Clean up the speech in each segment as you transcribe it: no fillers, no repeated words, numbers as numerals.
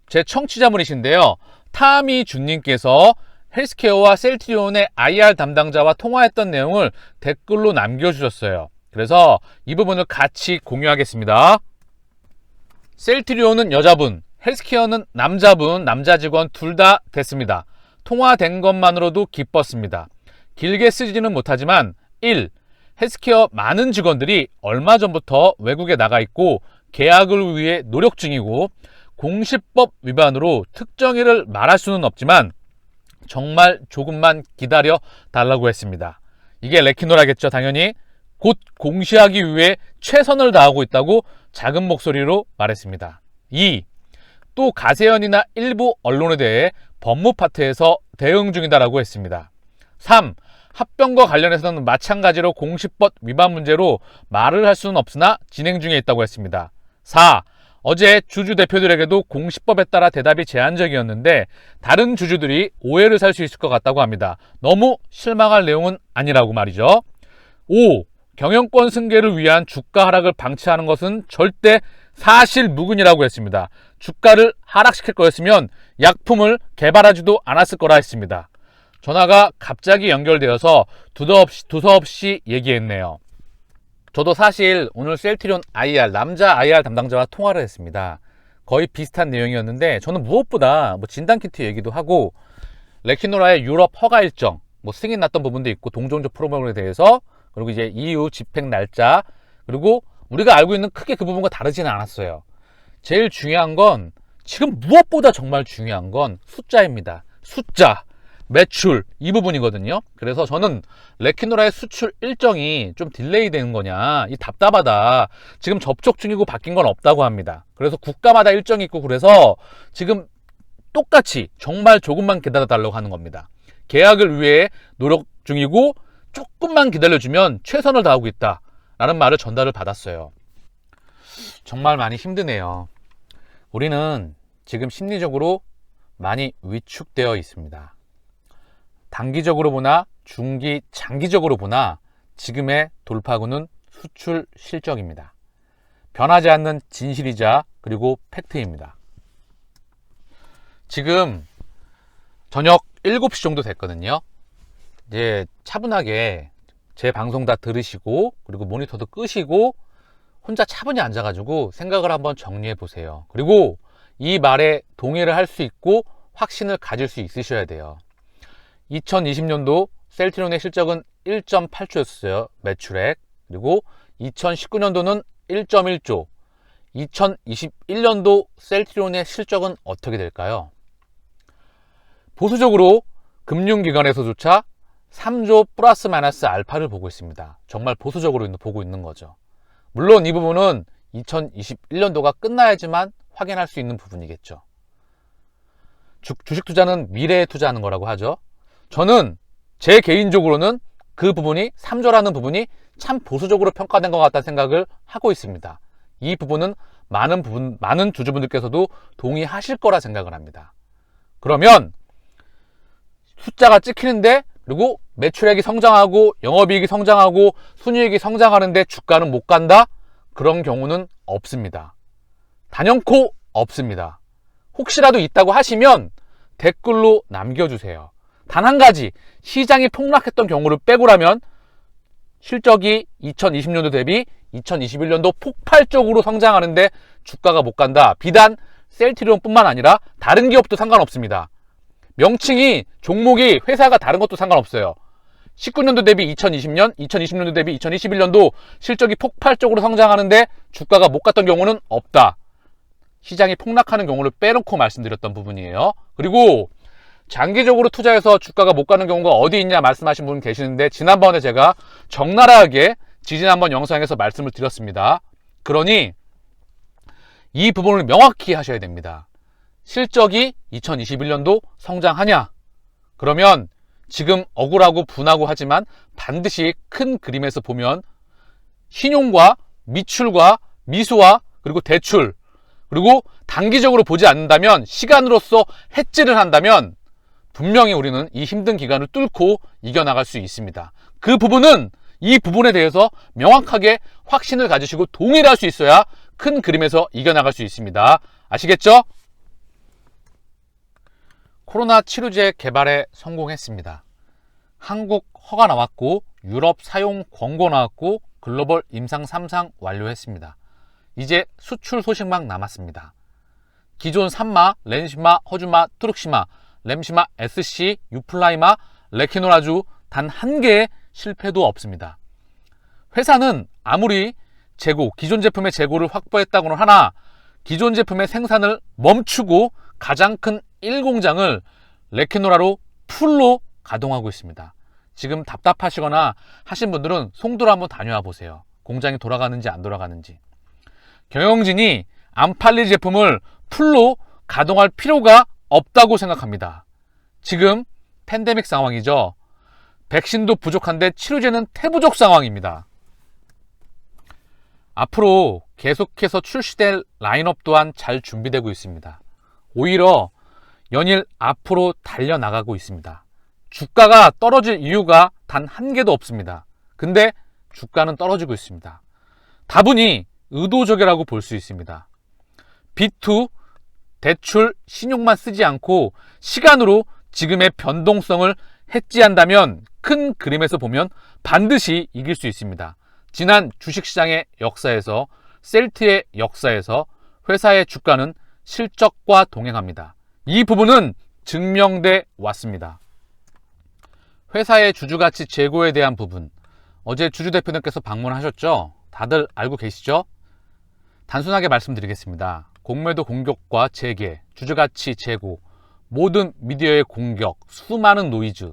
제 청취자분이신데요. 타미준님께서 헬스케어와 셀트리온의 IR 담당자와 통화했던 내용을 댓글로 남겨주셨어요. 그래서 이 부분을 같이 공유하겠습니다. 셀트리온은 여자분, 헬스케어는 남자분, 남자 직원 둘 다 됐습니다. 통화된 것만으로도 기뻤습니다. 길게 쓰지는 못하지만 1. 헬스케어 많은 직원들이 얼마 전부터 외국에 나가 있고 계약을 위해 노력 중이고 공시법 위반으로 특정일을 말할 수는 없지만 정말 조금만 기다려 달라고 했습니다. 이게 레키노라겠죠, 당연히. 곧 공시하기 위해 최선을 다하고 있다고 작은 목소리로 말했습니다. 2. 또 가세현이나 일부 언론에 대해 법무 파트에서 대응 중이다라고 했습니다. 3. 합병과 관련해서는 마찬가지로 공시법 위반 문제로 말을 할 수는 없으나 진행 중에 있다고 했습니다. 4. 어제 주주 대표들에게도 공시법에 따라 대답이 제한적이었는데 다른 주주들이 오해를 살 수 있을 것 같다고 합니다. 너무 실망할 내용은 아니라고 말이죠. 5. 경영권 승계를 위한 주가 하락을 방치하는 것은 절대 사실무근이라고 했습니다. 주가를 하락시킬 거였으면 약품을 개발하지도 않았을 거라 했습니다. 전화가 갑자기 연결되어서 두서없이 얘기했네요. 저도 사실 오늘 셀트리온 IR, 남자 IR 담당자와 통화를 했습니다. 거의 비슷한 내용이었는데 저는 무엇보다 진단키트 얘기도 하고 레키노라의 유럽 허가 일정, 승인 났던 부분도 있고 동종족 프로그램에 대해서, 그리고 이제 EU 집행 날짜, 그리고 우리가 알고 있는 크게 그 부분과 다르지는 않았어요. 제일 중요한 건, 지금 무엇보다 정말 중요한 건 숫자입니다. 숫자, 매출, 이 부분이거든요. 그래서 저는 레키노라의 수출 일정이 좀 딜레이 되는 거냐, 이 답답하다, 지금 접촉 중이고 바뀐 건 없다고 합니다. 그래서 국가마다 일정이 있고, 그래서 지금 똑같이 정말 조금만 기다려 달라고 하는 겁니다. 계약을 위해 노력 중이고 조금만 기다려주면 최선을 다하고 있다 라는 말을 전달을 받았어요. 정말 많이 힘드네요. 우리는 지금 심리적으로 많이 위축되어 있습니다. 단기적으로 보나 중기, 장기적으로 보나 지금의 돌파구는 수출 실적입니다. 변하지 않는 진실이자 그리고 팩트입니다. 지금 저녁 7시 정도 됐거든요. 이제 차분하게 제 방송 다 들으시고, 그리고 모니터도 끄시고 혼자 차분히 앉아가지고 생각을 한번 정리해 보세요. 그리고 이 말에 동의를 할 수 있고 확신을 가질 수 있으셔야 돼요. 2020년도 셀트리온의 실적은 1.8조였어요. 매출액. 그리고 2019년도는 1.1조. 2021년도 셀트리온의 실적은 어떻게 될까요? 보수적으로 금융기관에서조차 3조 플러스 마이너스 알파를 보고 있습니다. 정말 보수적으로 보고 있는 거죠. 물론 이 부분은 2021년도가 끝나야지만 확인할 수 있는 부분이겠죠. 주식 투자는 미래에 투자하는 거라고 하죠. 저는 제 개인적으로는 그 부분이 3조라는 부분이 참 보수적으로 평가된 것 같다는 생각을 하고 있습니다. 이 부분은 많은 주주분들께서도 동의하실 거라 생각을 합니다. 그러면 숫자가 찍히는데, 그리고 매출액이 성장하고 영업이익이 성장하고 순이익이 성장하는데 주가는 못 간다? 그런 경우는 없습니다. 단연코 없습니다. 혹시라도 있다고 하시면 댓글로 남겨주세요. 단 한 가지, 시장이 폭락했던 경우를 빼고라면 실적이 2020년도 대비 2021년도 폭발적으로 성장하는데 주가가 못 간다. 비단 셀트리온뿐만 아니라 다른 기업도 상관없습니다. 명칭이, 종목이, 회사가 다른 것도 상관없어요. 19년도 대비 2020년, 2020년도 대비 2021년도 실적이 폭발적으로 성장하는데 주가가 못 갔던 경우는 없다. 시장이 폭락하는 경우를 빼놓고 말씀드렸던 부분이에요. 그리고 장기적으로 투자해서 주가가 못 가는 경우가 어디 있냐 말씀하신 분 계시는데, 지난번에 제가 적나라하게 지지난번 영상에서 말씀을 드렸습니다. 그러니 이 부분을 명확히 하셔야 됩니다. 실적이 2021년도 성장하냐? 그러면 지금 억울하고 분하고 하지만 반드시 큰 그림에서 보면 신용과 미출과 미수와 그리고 대출, 그리고 단기적으로 보지 않는다면, 시간으로서 해지를 한다면 분명히 우리는 이 힘든 기간을 뚫고 이겨나갈 수 있습니다. 그 부분은, 이 부분에 대해서 명확하게 확신을 가지시고 동의를 할 수 있어야 큰 그림에서 이겨나갈 수 있습니다. 아시겠죠? 코로나 치료제 개발에 성공했습니다. 한국 허가 나왔고 유럽 사용 권고 나왔고 글로벌 임상 3상 완료했습니다. 이제 수출 소식만 남았습니다. 기존 산마, 렌시마, 허주마, 투르키마, 렘시마, SC, 유플라이마, 레키노라주 단 한 개의 실패도 없습니다. 회사는 아무리 기존 제품의 재고를 확보했다고는 하나 기존 제품의 생산을 멈추고 가장 큰 1공장을 레키노라로 풀로 가동하고 있습니다. 지금 답답하시거나 하신 분들은 송도로 한번 다녀와 보세요. 공장이 돌아가는지 안 돌아가는지. 경영진이 안 팔릴 제품을 풀로 가동할 필요가 없다고 생각합니다. 지금 팬데믹 상황이죠. 백신도 부족한데 치료제는 태부족 상황입니다. 앞으로 계속해서 출시될 라인업 또한 잘 준비되고 있습니다. 오히려 연일 앞으로 달려나가고 있습니다. 주가가 떨어질 이유가 단 한 개도 없습니다. 근데 주가는 떨어지고 있습니다. 다분히 의도적이라고 볼 수 있습니다. B2 대출 신용만 쓰지 않고 시간으로 지금의 변동성을 해지한다면 큰 그림에서 보면 반드시 이길 수 있습니다. 지난 주식시장의 역사에서 셀트의 역사에서 회사의 주가는 실적과 동행합니다. 이 부분은 증명돼 왔습니다. 회사의 주주가치 재고에 대한 부분, 어제 주주 대표님께서 방문하셨죠? 다들 알고 계시죠? 단순하게 말씀드리겠습니다. 공매도 공격과 재개, 주주가치 재고, 모든 미디어의 공격, 수많은 노이즈,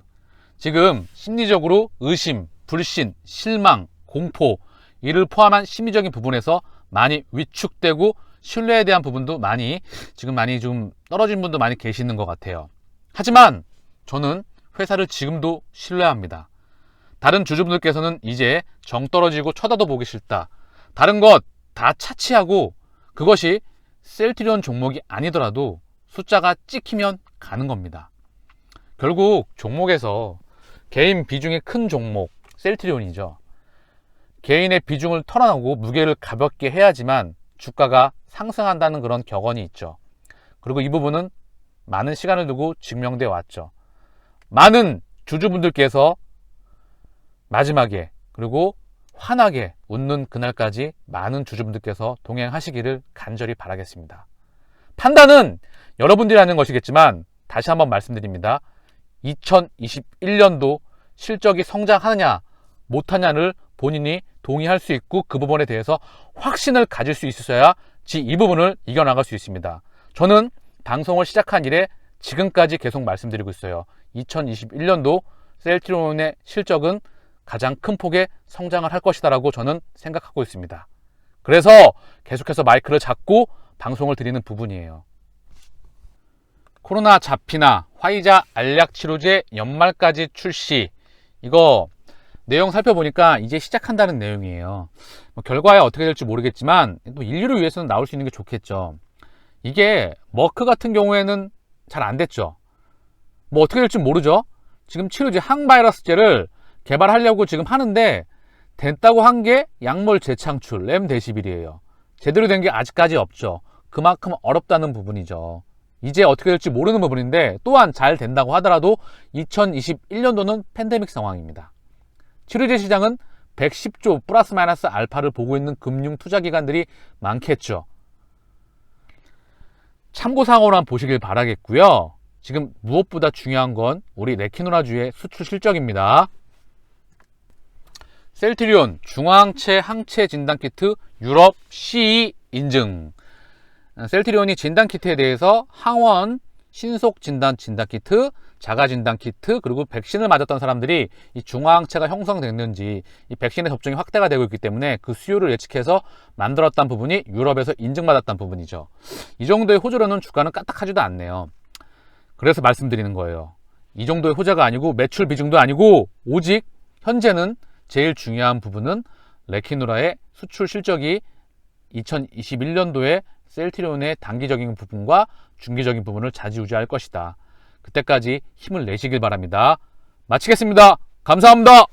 지금 심리적으로 의심, 불신, 실망, 공포, 이를 포함한 심리적인 부분에서 많이 위축되고 신뢰에 대한 부분도 지금 많이 좀 떨어진 분도 많이 계시는 것 같아요. 하지만 저는 회사를 지금도 신뢰합니다. 다른 주주분들께서는 이제 정 떨어지고 쳐다도 보기 싫다. 다른 것 다 차치하고 그것이 셀트리온 종목이 아니더라도 숫자가 찍히면 가는 겁니다. 결국 종목에서 개인 비중이 큰 종목 셀트리온이죠. 개인의 비중을 털어내고 무게를 가볍게 해야지만 주가가 상승한다는 그런 격언이 있죠. 그리고 이 부분은 많은 시간을 두고 증명되어 왔죠. 많은 주주분들께서 마지막에 그리고 환하게 웃는 그날까지 많은 주주분들께서 동행하시기를 간절히 바라겠습니다. 판단은 여러분들이 하는 것이겠지만 다시 한번 말씀드립니다. 2021년도 실적이 성장하느냐 못하냐를 본인이 동의할 수 있고 그 부분에 대해서 확신을 가질 수 있어야 이 부분을 이겨나갈 수 있습니다. 저는 방송을 시작한 이래 지금까지 계속 말씀드리고 있어요. 2021년도 셀트리온의 실적은 가장 큰 폭의 성장을 할 것이다라고 저는 생각하고 있습니다. 그래서 계속해서 마이크를 잡고 방송을 드리는 부분이에요. 코로나 자피나 화이자 알약 치료제 연말까지 출시, 이거 내용 살펴보니까 이제 시작한다는 내용이에요. 결과에 어떻게 될지 모르겠지만 또 인류를 위해서는 나올 수 있는 게 좋겠죠. 이게 머크 같은 경우에는 잘 안 됐죠. 어떻게 될지 모르죠. 지금 치료제 항바이러스제를 개발하려고 지금 하는데 됐다고 한 게 약물 재창출 렘데시빌이에요. 제대로 된 게 아직까지 없죠. 그만큼 어렵다는 부분이죠. 이제 어떻게 될지 모르는 부분인데 또한 잘 된다고 하더라도 2021년도는 팬데믹 상황입니다. 치료제 시장은 110조 플러스 마이너스 알파를 보고 있는 금융 투자기관들이 많겠죠. 참고사항으로만 보시길 바라겠고요. 지금 무엇보다 중요한 건 우리 레키노라주의 수출 실적입니다. 셀트리온 중화항체 항체 진단키트 유럽 CE 인증. 셀트리온이 진단키트에 대해서 항원 신속 진단키트, 자가 진단키트, 그리고 백신을 맞았던 사람들이 이 중화항체가 형성됐는지 이 백신의 접종이 확대가 되고 있기 때문에 그 수요를 예측해서 만들었던 부분이 유럽에서 인증받았던 부분이죠. 이 정도의 호조로는 주가는 까딱하지도 않네요. 그래서 말씀드리는 거예요. 이 정도의 호재가 아니고 매출 비중도 아니고 오직 현재는 제일 중요한 부분은 레키노라의 수출 실적이 2021년도에 셀트리온의 단기적인 부분과 중기적인 부분을 좌지우지할 것이다. 그때까지 힘을 내시길 바랍니다. 마치겠습니다. 감사합니다.